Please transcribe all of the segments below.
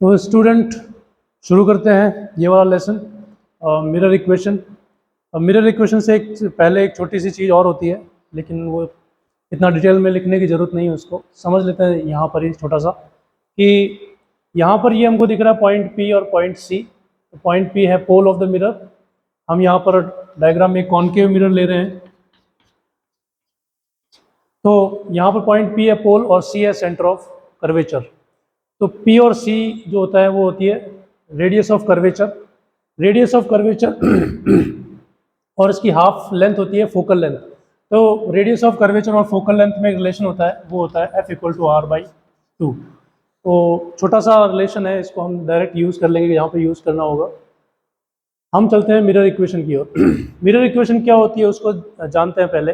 तो स्टूडेंट शुरू करते हैं ये वाला lesson mirror equation. Mirror equation से पहले एक छोटी सी चीज़ और होती है, लेकिन वो इतना डिटेल में लिखने की ज़रूरत नहीं है, उसको समझ लेते हैं यहाँ पर ही छोटा सा कि यहाँ पर ये हमको दिख रहा है पॉइंट P और पॉइंट C। पॉइंट P है पोल ऑफ द मिरर। हम यहाँ पर डायग्राम में कॉन्केव मिरर ले रहे हैं, तो यहाँ पर पॉइंट P है पोल और C है सेंटर ऑफ कर्वेचर। तो P और C जो होता है वो होती है radius of curvature. Radius of curvature और इसकी हाफ लेंथ होती है फोकल लेंथ। तो रेडियस ऑफ कर्वेचर और फोकल लेंथ में रिलेशन होता है, वो होता है F=R/2। तो छोटा सा रिलेशन है, इसको हम डायरेक्ट यूज़ कर लेंगे, यहाँ पे यूज़ करना होगा। हम चलते हैं मिरर इक्वेशन की ओर। मिरर इक्वेशन क्या होती है उसको जानते हैं पहले।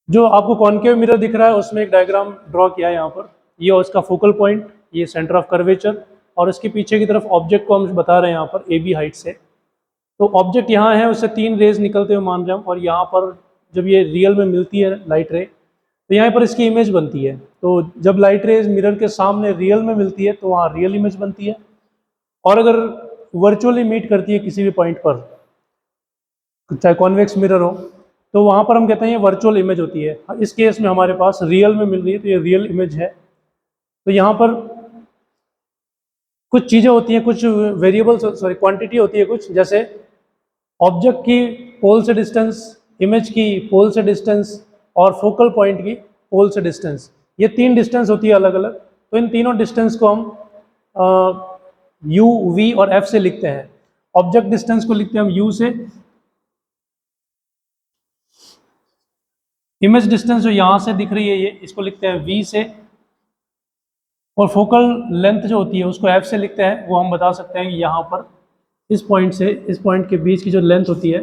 जो आपको कॉन्केव मिरर दिख रहा है उसमें एक डायग्राम ड्रॉ किया है यहाँ पर। ये उसका फोकल पॉइंट, ये सेंटर ऑफ कर्वेचर, और इसके पीछे की तरफ ऑब्जेक्ट को हम बता रहे हैं यहाँ पर AB हाइट से। तो ऑब्जेक्ट यहाँ है, उससे 3 रेज निकलते हुए मान रहे हैं हम, और यहाँ पर जब ये रियल में मिलती है लाइट रे, तो यहाँ पर इसकी इमेज बनती है। तो जब लाइट रेज मिरर के सामने रियल में मिलती है तो वहाँ रियल इमेज बनती है, और अगर वर्चुअली मीट करती है किसी भी पॉइंट पर, चाहे कॉन्वेक्स मिरर हो, तो वहाँ पर हम कहते हैं ये वर्चुअल इमेज होती है। इस केस में हमारे पास रियल में मिल रही है तो ये रियल इमेज है। तो यहाँ पर कुछ चीज़ें होती हैं, कुछ वेरिएबल्स, सॉरी क्वांटिटी होती है कुछ, जैसे ऑब्जेक्ट की पोल से डिस्टेंस, इमेज की पोल से डिस्टेंस, और फोकल पॉइंट की पोल से डिस्टेंस। ये 3 डिस्टेंस होती है अलग अलग। तो इन तीनों डिस्टेंस को हम U, V और F से लिखते हैं। ऑब्जेक्ट डिस्टेंस को लिखते हैं हम U से, इमेज डिस्टेंस जो यहाँ से दिख रही है ये, इसको लिखते हैं V से, और फोकल लेंथ जो होती है उसको F से लिखते हैं। वो हम बता सकते हैं कि यहाँ पर इस पॉइंट से इस पॉइंट के बीच की जो लेंथ होती है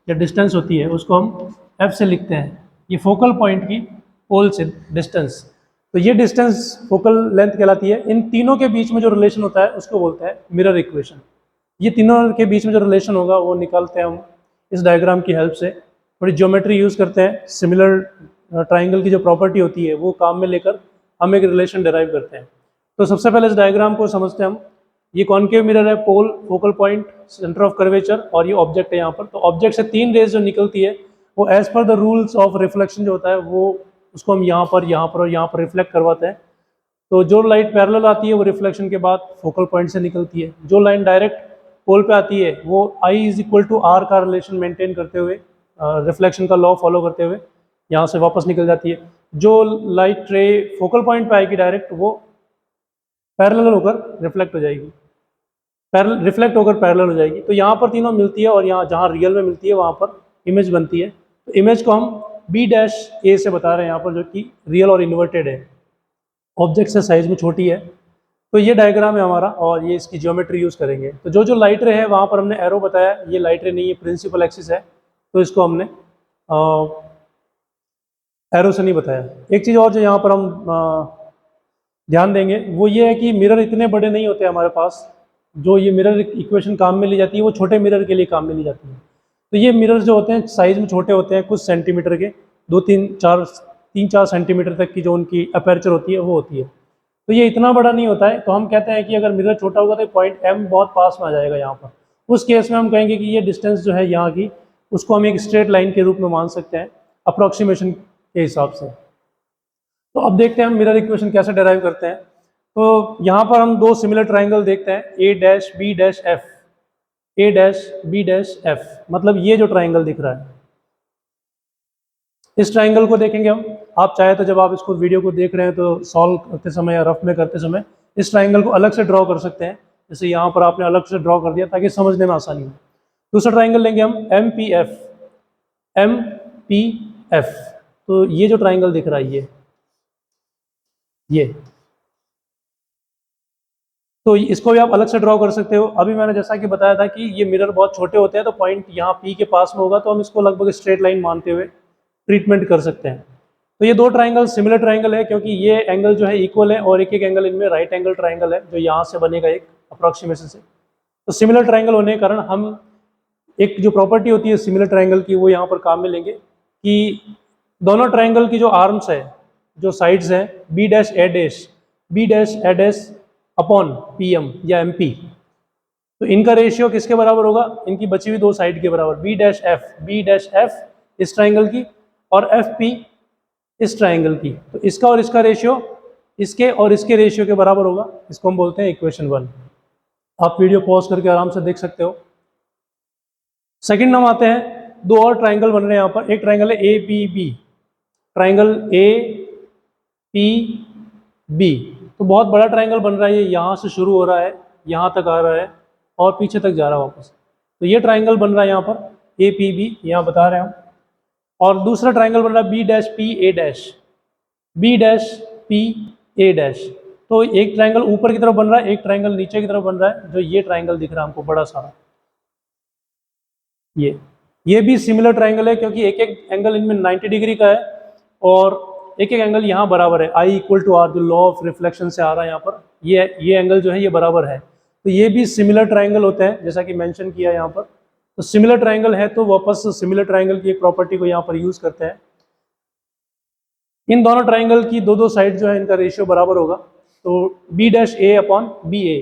या डिस्टेंस होती है उसको हम F से लिखते हैं। ये फोकल पॉइंट की पोल से डिस्टेंस, तो ये डिस्टेंस फोकल लेंथ कहलाती है। इन तीनों के बीच में जो रिलेशन होता है उसको बोलते हैं मिरर इक्वेशन। ये तीनों के बीच में जो रिलेशन होगा वो निकालते हैं हम इस डायग्राम की हेल्प से। थोड़ी ज्योमेट्री यूज़ करते हैं, सिमिलर ट्राइंगल की जो प्रॉपर्टी होती है वो काम में लेकर हम एक रिलेशन डिराइव करते हैं। तो सबसे पहले इस डायग्राम को समझते हैं हम। ये कॉन्केव मिरर है, pole, focal point, centre of curvature, और ये ऑब्जेक्ट है यहाँ पर। तो ऑब्जेक्ट से 3 रेज जो निकलती है वो as per the rules of reflection जो होता है वो उसको हम यहाँ पर और यहाँ पर रिफ्लेक्ट करवाते हैं। तो जो लाइट पैरेलल आती है वो रिफ्लेक्शन के बाद फोकल पॉइंट से निकलती है। जो लाइन डायरेक्ट पोल पे आती है वो I=R का रिलेशन मेंटेन करते हुए, रिफ्लेक्शन का लॉ फॉलो करते हुए यहाँ से वापस निकल जाती है। जो लाइट रे फोकल पॉइंट पे आएगी डायरेक्ट, वो पैरेलल होकर रिफ्लेक्ट हो जाएगी, रिफ्लेक्ट होकर पैरेलल हो जाएगी। तो यहाँ पर तीनों मिलती है, और यहाँ जहाँ रियल में मिलती है वहाँ पर इमेज बनती है। तो इमेज को हम B' से बता रहे हैं यहाँ पर, जो कि रियल और इन्वर्टेड है, ऑब्जेक्ट से साइज में छोटी है। तो ये डायग्राम है हमारा, और ये इसकी ज्योमेट्री यूज़ करेंगे। तो जो जो लाइट रे है वहाँ पर हमने एरो बताया, ये लाइट रे नहीं, ये प्रिंसिपल एक्सिस है, तो इसको हमने एरो से नहीं बताया। एक चीज़ और जो यहाँ पर हम ध्यान देंगे वो ये है कि मिरर इतने बड़े नहीं होते हमारे पास। जो ये मिरर इक्वेशन काम में ली जाती है वो छोटे मिरर के लिए काम में ली जाती है। तो ये मिरर जो होते हैं साइज में छोटे होते हैं, कुछ सेंटीमीटर के, 3-4 सेंटीमीटर तक की जो उनकी अपर्चर होती है वो होती है। तो ये इतना बड़ा नहीं होता है। तो हम कहते हैं कि अगर मिरर छोटा होगा तो पॉइंट M बहुत पास में आ जाएगा यहाँ पर। उस केस में हम कहेंगे कि ये डिस्टेंस जो है यहाँ की, उसको हम एक स्ट्रेट लाइन के रूप में मान सकते हैं अप्रोक्सीमेशन के हिसाब से। तो अब देखते हैं हम मिरर इक्वेशन कैसे डिराइव करते हैं। तो यहाँ पर हम 2 सिमिलर ट्राइंगल देखते हैं, A', B', F। मतलब ये जो ट्राइंगल दिख रहा है, इस ट्राइंगल को देखेंगे हम। आप चाहे तो जब आप इसको वीडियो को देख रहे हैं तो सॉल्व करते समय या रफ में करते समय इस ट्राइंगल को अलग से ड्रॉ कर सकते हैं। जैसे यहाँ पर आपने अलग से ड्रॉ कर दिया ताकि समझने में आसानी हो। दूसरा ट्राइंगल लेंगे हम MPF। तो ये जो ट्राइंगल दिख रहा है ये, तो इसको भी आप अलग से ड्रॉ कर सकते हो। अभी मैंने जैसा कि बताया था कि ये मिरर बहुत छोटे होते हैं, तो पॉइंट यहाँ P के पास में होगा, तो हम इसको लगभग स्ट्रेट लाइन मानते हुए ट्रीटमेंट कर सकते हैं। तो ये 2 ट्राइंगल सिमिलर ट्राइंगल है, क्योंकि ये एंगल जो है इक्वल है, और एक एक एंगल इनमें राइट एंगल ट्राइंगल है जो यहाँ से बनेगा एक अप्रॉक्सीमेशन से। तो सिमिलर ट्राइंगल होने के कारण हम एक जो प्रॉपर्टी होती है सिमिलर ट्राइंगल की वो यहाँ पर काम में लेंगे कि दोनों ट्राइंगल की जो आर्म्स है, जो साइड्स हैं, B' A', अपॉन PM या MP, तो इनका रेशियो किसके बराबर होगा, इनकी बची हुई दो साइड के बराबर, B डैश F इस ट्राइंगल की और FP इस ट्राइंगल की। तो इसका और इसका रेशियो इसके और इसके रेशियो के बराबर होगा। इसको हम बोलते हैं इक्वेशन 1। आप वीडियो पॉज करके आराम से देख सकते हो। सेकंड नाम आते हैं, दो और ट्राइंगल बन रहे हैं यहाँ पर। एक ट्राइंगल है APB, ट्राइंगल APB, तो बहुत बड़ा ट्राइंगल बन रहा है। ये यहाँ से शुरू हो रहा है, यहाँ तक आ रहा है और पीछे तक जा रहा है वापस। तो ये ट्राइंगल बन रहा है यहाँ पर APB, यहाँ बता रहे हैं हम। और दूसरा ट्राइंगल बन रहा है B dash PA dash, B dash PA dash. तो एक ट्राइंगल ऊपर की तरफ बन रहा है, एक ट्राइंगल नीचे की तरफ बन रहा है। जो ये ट्राइंगल दिख रहा है हमको बड़ा सारा, ये भी सिमिलर ट्राइंगल है, क्योंकि एक एक एंगल इनमें 90 डिग्री का है और एक एक एंगल यहाँ बराबर है। I इक्वल टू R, जो लॉ ऑफ रिफ्लेक्शन से आ रहा है यहाँ पर, ये एंगल जो है ये बराबर है। तो ये भी सिमिलर ट्राइंगल होते हैं, जैसा कि मेंशन किया है यहाँ पर। तो सिमिलर ट्राइंगल है तो वापस सिमिलर ट्राइंगल की एक प्रॉपर्टी को यहाँ पर यूज करते हैं। इन दोनों ट्राइंगल की दो साइड जो है इनका रेशियो बराबर होगा। तो B dash A upon BA,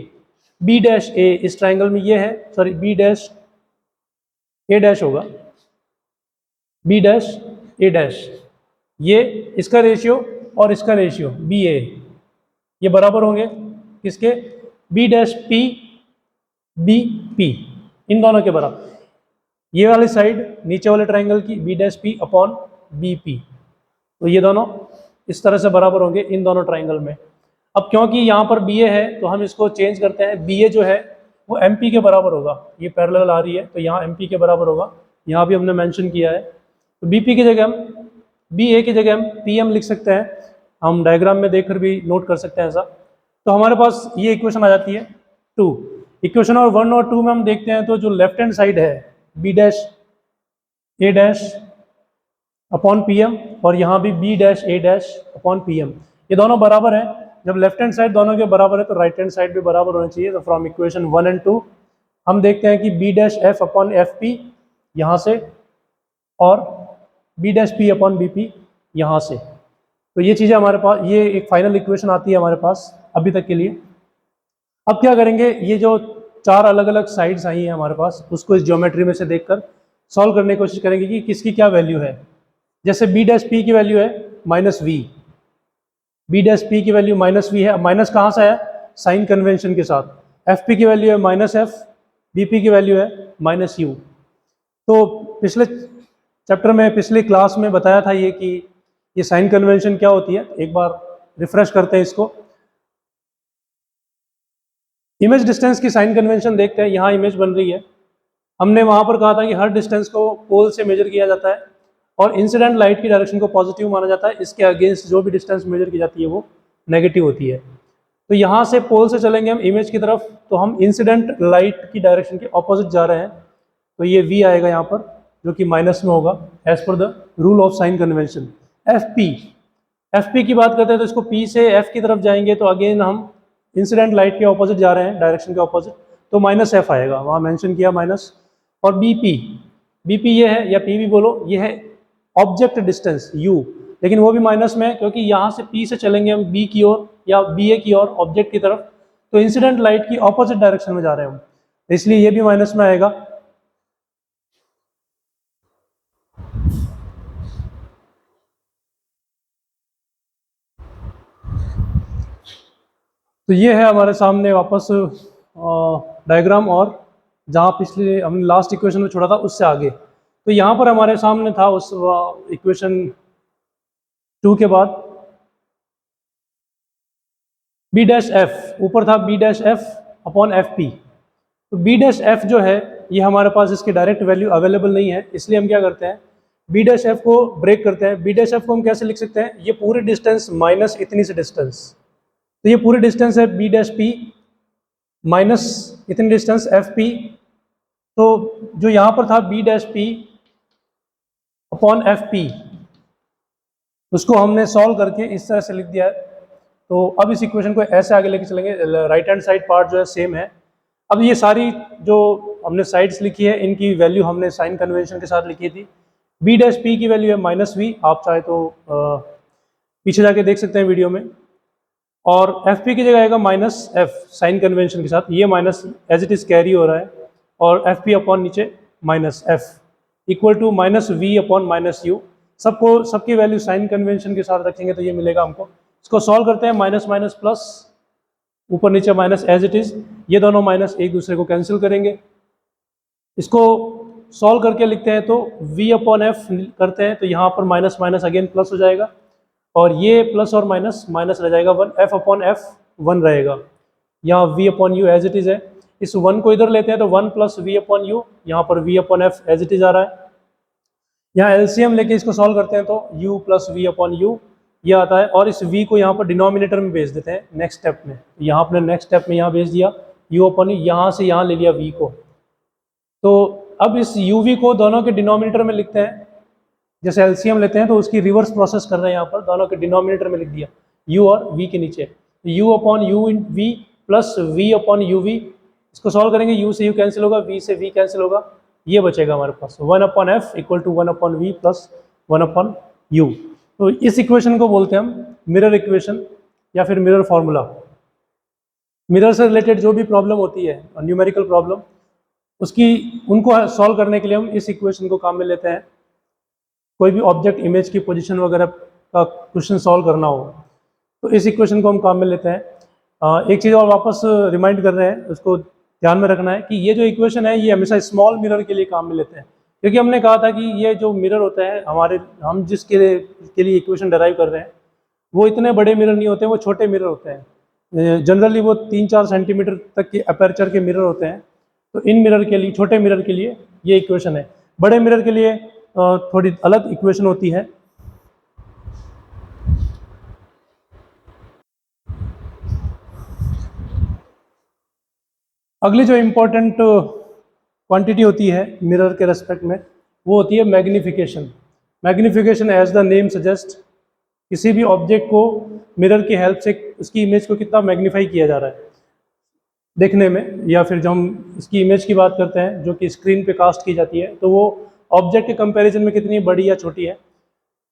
B dash A इस ट्राइंगल में ये है, sorry B dash A dash होगा, B डैश A डैश, ये इसका रेशियो और इसका रेशियो BA ये बराबर होंगे किसके, B डैश P BP, इन दोनों के बराबर। ये वाली साइड नीचे वाले ट्राइंगल की B dash P upon BP, तो ये दोनों इस तरह से बराबर होंगे इन दोनों ट्राइंगल में। अब क्योंकि यहाँ पर BA है तो हम इसको चेंज करते हैं, BA जो है वो MP के बराबर होगा। ये पैरेलल आ रही है तो यहाँ MP के बराबर होगा, यहाँ भी हमने मेंशन किया है। तो BP की जगह हम, BA की जगह हम PM लिख सकते हैं। हम डायग्राम में देखकर भी नोट कर सकते हैं ऐसा। तो हमारे पास ये इक्वेशन आ जाती है 2। इक्वेशन और 1 और 2 में हम देखते हैं तो जो लेफ्ट हैंड साइड है B dash A dash upon PM और यहाँ भी B dash A dash upon PM, ये दोनों बराबर हैं। जब लेफ्ट हैंड साइड दोनों के बराबर है तो राइट हैंड साइड भी बराबर होनी चाहिए। तो फ्रॉम इक्वेशन 1 एंड 2 हम देखते हैं कि B dash F upon FP यहाँ से और B dash P upon BP यहाँ से। तो ये चीज़ें हमारे पास, ये एक फाइनल इक्वेशन आती है हमारे पास अभी तक के लिए। अब क्या करेंगे, ये जो चार अलग अलग साइड्स आई हैं हमारे पास, उसको इस ज्योमेट्री में से देखकर सॉल्व करने की कोशिश करेंगे कि किसकी क्या वैल्यू है। जैसे B डैश P की वैल्यू है -V, B डैश P की वैल्यू -V है। माइनस कहाँ से है, साइन कन्वेंशन के साथ। FP की वैल्यू है -F, BP की वैल्यू है -U। तो पिछले चैप्टर में, पिछली क्लास में बताया था ये कि ये साइन कन्वेंशन क्या होती है। एक बार रिफ्रेश करते हैं इसको। इमेज डिस्टेंस की साइन कन्वेंशन देखते हैं। यहाँ इमेज बन रही है, हमने वहाँ पर कहा था कि हर डिस्टेंस को पोल से मेजर किया जाता है और इंसिडेंट लाइट की डायरेक्शन को पॉजिटिव माना जाता है। इसके अगेंस्ट जो भी डिस्टेंस मेजर की जाती है वो नेगेटिव होती है। तो यहाँ से पोल से चलेंगे हम इमेज की तरफ, तो हम इंसिडेंट लाइट की डायरेक्शन के ऑपोजिट जा रहे हैं। तो ये V आएगा यहाँ पर, जो कि माइनस में होगा as per the rule of sign convention. FP की बात करते हैं तो इसको P से F की तरफ जाएंगे तो अगेन हम इंसिडेंट लाइट के ऑपोजिट जा रहे हैं, डायरेक्शन के ऑपोजिट, तो -F आएगा, वहाँ मेंशन किया माइनस। और BP ये है, या P भी बोलो, ये है ऑब्जेक्ट डिस्टेंस U, लेकिन वो भी माइनस में है क्योंकि यहाँ से P से चलेंगे हम B की ओर या BA की ओर, ऑब्जेक्ट की तरफ, तो इंसिडेंट लाइट की ऑपोजिट डायरेक्शन में जा रहे हैं हम, इसलिए ये भी माइनस में आएगा। तो ये है हमारे सामने वापस डायग्राम, और जहाँ पिछले हमने लास्ट इक्वेशन में छोड़ा था उससे आगे। तो यहाँ पर हमारे सामने था उस इक्वेशन 2 के बाद B डैश F, ऊपर था B dash F upon FP। तो B डैश F जो है ये हमारे पास इसकी डायरेक्ट वैल्यू अवेलेबल नहीं है, इसलिए हम क्या करते हैं, B डैश F को ब्रेक करते हैं। B डैश F को हम कैसे लिख सकते हैं, ये पूरी डिस्टेंस माइनस इतनी सी डिस्टेंस, तो ये पूरी डिस्टेंस है B डैश P माइनस इतनी डिस्टेंस FP। तो जो यहाँ पर था B dash P upon FP, उसको हमने सॉल्व करके इस तरह से लिख दिया है। तो अब इस इक्वेशन को ऐसे आगे लेके चलेंगे, राइट हैंड साइड पार्ट जो है सेम है। अब ये सारी जो हमने साइड्स लिखी है इनकी वैल्यू हमने साइन कन्वेंशन के साथ लिखी थी। B डैश P की वैल्यू है -V, आप चाहे तो पीछे जाके देख सकते हैं वीडियो में। और एफ पी की जगह आएगा माइनस एफ साइन कन्वेंशन के साथ, ये minus as it is carry हो रहा है, और एफ पी अपॉन नीचे minus F equal to minus V upon minus U. सबकी वैल्यू साइन कन्वेंशन के साथ रखेंगे तो ये मिलेगा हमको। इसको सॉल्व करते हैं, माइनस माइनस प्लस, ऊपर नीचे माइनस एज इट इज, ये दोनों माइनस एक दूसरे को कैंसिल करेंगे। इसको सॉल्व करके लिखते हैं तो v अपॉन एफ करते हैं तो यहाँ पर माइनस माइनस अगेन प्लस हो जाएगा, और ये प्लस और माइनस माइनस रह जाएगा, one F upon F one रहेगा। यहाँ v upon U as it is है, इस वन को इधर लेते हैं तो one plus V upon U, यहाँ पर v upon F as it is आ रहा है। यहाँ एलसीएम लेके इसको सॉल्व करते हैं तो u plus V upon U ये आता है, और इस v को यहाँ पर डिनोमिनेटर में भेज देते हैं नेक्स्ट स्टेप में। यहाँ अपने नेक्स्ट स्टेप में यहाँ भेज दिया u अपॉन यू, यहाँ से यहाँ ले लिया v को। तो अब इस uv को दोनों के डिनोमिनेटर में लिखते हैं, जैसे एलसीएम लेते हैं तो उसकी रिवर्स प्रोसेस कर रहे हैं, यहाँ पर दोनों के डिनोमिनेटर में लिख दिया u और v के नीचे, u upon U in v plus v upon U V. इसको सॉल्व करेंगे, u से u कैंसिल होगा, v से v कैंसिल होगा, ये बचेगा हमारे पास one upon F equal to one upon V plus one upon U. तो इस इक्वेशन को बोलते हैं हम मिरर इक्वेशन या फिर मिरर फॉर्मूला। मिरर से रिलेटेड जो भी प्रॉब्लम होती है न्यूमेरिकल प्रॉब्लम, उनको सॉल्व करने के लिए हम इस इक्वेशन को काम में लेते हैं। कोई भी ऑब्जेक्ट इमेज की पोजीशन वगैरह का क्वेश्चन सॉल्व करना हो तो इस इक्वेशन को हम काम में लेते हैं। एक चीज़ और वापस रिमाइंड कर रहे हैं, उसको ध्यान में रखना है कि ये जो इक्वेशन है ये हमेशा स्मॉल मिरर के लिए काम में लेते हैं, क्योंकि हमने कहा था कि ये जो मिरर होता है हम जिसके लिए इक्वेशन डराइव कर रहे हैं वो इतने बड़े मिरर नहीं होते, वो छोटे मिरर होते हैं। जनरली वो 3-4 सेंटीमीटर तक के अपर्चर के मिरर होते हैं। तो इन मिरर के लिए, छोटे मिरर के लिए ये इक्वेशन है। बड़े मिरर के लिए थोड़ी अलग इक्वेशन होती है। अगली जो इम्पोर्टेंट क्वांटिटी होती है मिरर के रेस्पेक्ट में वो होती है magnification. Magnification as the name suggest, किसी भी ऑब्जेक्ट को मिरर की हेल्प से उसकी इमेज को कितना मैग्नीफाई किया जा रहा है देखने में, या फिर जब हम इसकी इमेज की बात करते हैं जो कि स्क्रीन पे कास्ट की जाती है तो वो ऑब्जेक्ट के कंपैरिजन में कितनी बड़ी या छोटी है।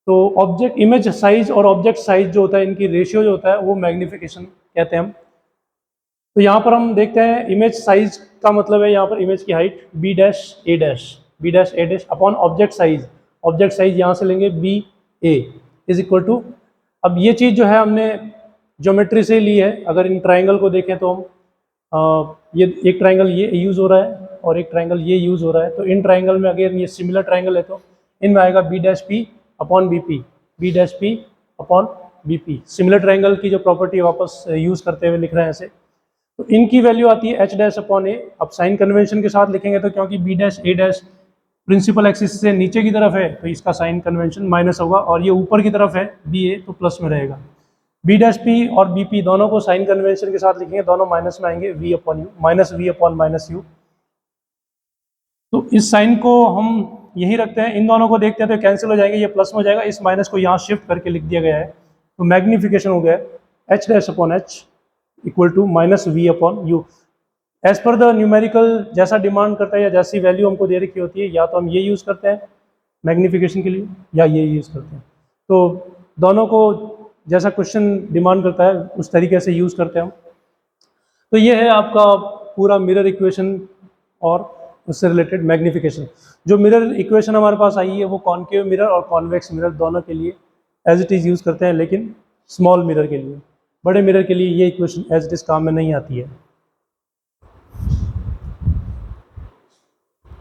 तो ऑब्जेक्ट इमेज साइज और ऑब्जेक्ट साइज जो होता है, इनकी रेशियो जो होता है वो मैग्नीफिकेशन कहते हैं हम। तो यहाँ पर हम देखते हैं इमेज साइज का मतलब है यहाँ पर इमेज की height B dash A dash upon object size. Object size यहाँ से लेंगे B A is equal to, अब ये चीज़ जो है हमने ज्योमेट्री से ली है। अगर इन ट्राइंगल को देखें तो हम ये एक ट्राइंगल ये यूज़ हो रहा है और एक ट्राइंगल ये यूज़ हो रहा है। तो इन ट्राइंगल में अगर ये सिमिलर ट्राइंगल है तो इनमें आएगा B dash P upon B P, B dash P upon B P. Similar triangle की जो प्रॉपर्टी वापस यूज़ करते हुए लिख रहे हैं ऐसे, तो इनकी वैल्यू आती है एच डैश अपॉन ए। अब साइन कन्वेंशन के साथ लिखेंगे तो क्योंकि B dash A dash principal axis से नीचे की तरफ है तो इसका साइन कन्वेंशन माइनस होगा, और ये ऊपर की तरफ है बी ए तो प्लस में रहेगा। बी डैश पी और बी पी दोनों को साइन कन्वेंशन के साथ लिखेंगे, दोनों माइनस में आएंगे, V upon U minus V upon minus U. तो इस साइन को हम यही रखते हैं, इन दोनों को देखते हैं तो कैंसिल हो जाएंगे, ये प्लस में हो जाएगा, इस माइनस को यहाँ शिफ्ट करके लिख दिया गया है। तो मैग्नीफिकेशन हो गया H dash upon H equal to minus V upon U. As per the numerical जैसा डिमांड करता है या जैसी वैल्यू हमको दे रखी होती है, या तो हम ये यूज़ करते हैं मैग्नीफिकेशन के लिए या ये यूज़ करते हैं। तो दोनों को जैसा क्वेश्चन डिमांड करता है उस तरीके से यूज़ करते हैं हम। तो ये है आपका पूरा मिरर इक्वेशन और उससे रिलेटेड मैग्नीफिकेशन। जो मिरर इक्वेशन हमारे पास आई है वो कॉनकेव मिरर और कॉन्वेक्स मिरर दोनों के लिए एज इट इज़ यूज़ करते हैं, लेकिन स्मॉल मिरर के लिए, बड़े मिरर के लिए ये इक्वेशन एज इट इज़ काम में नहीं आती है।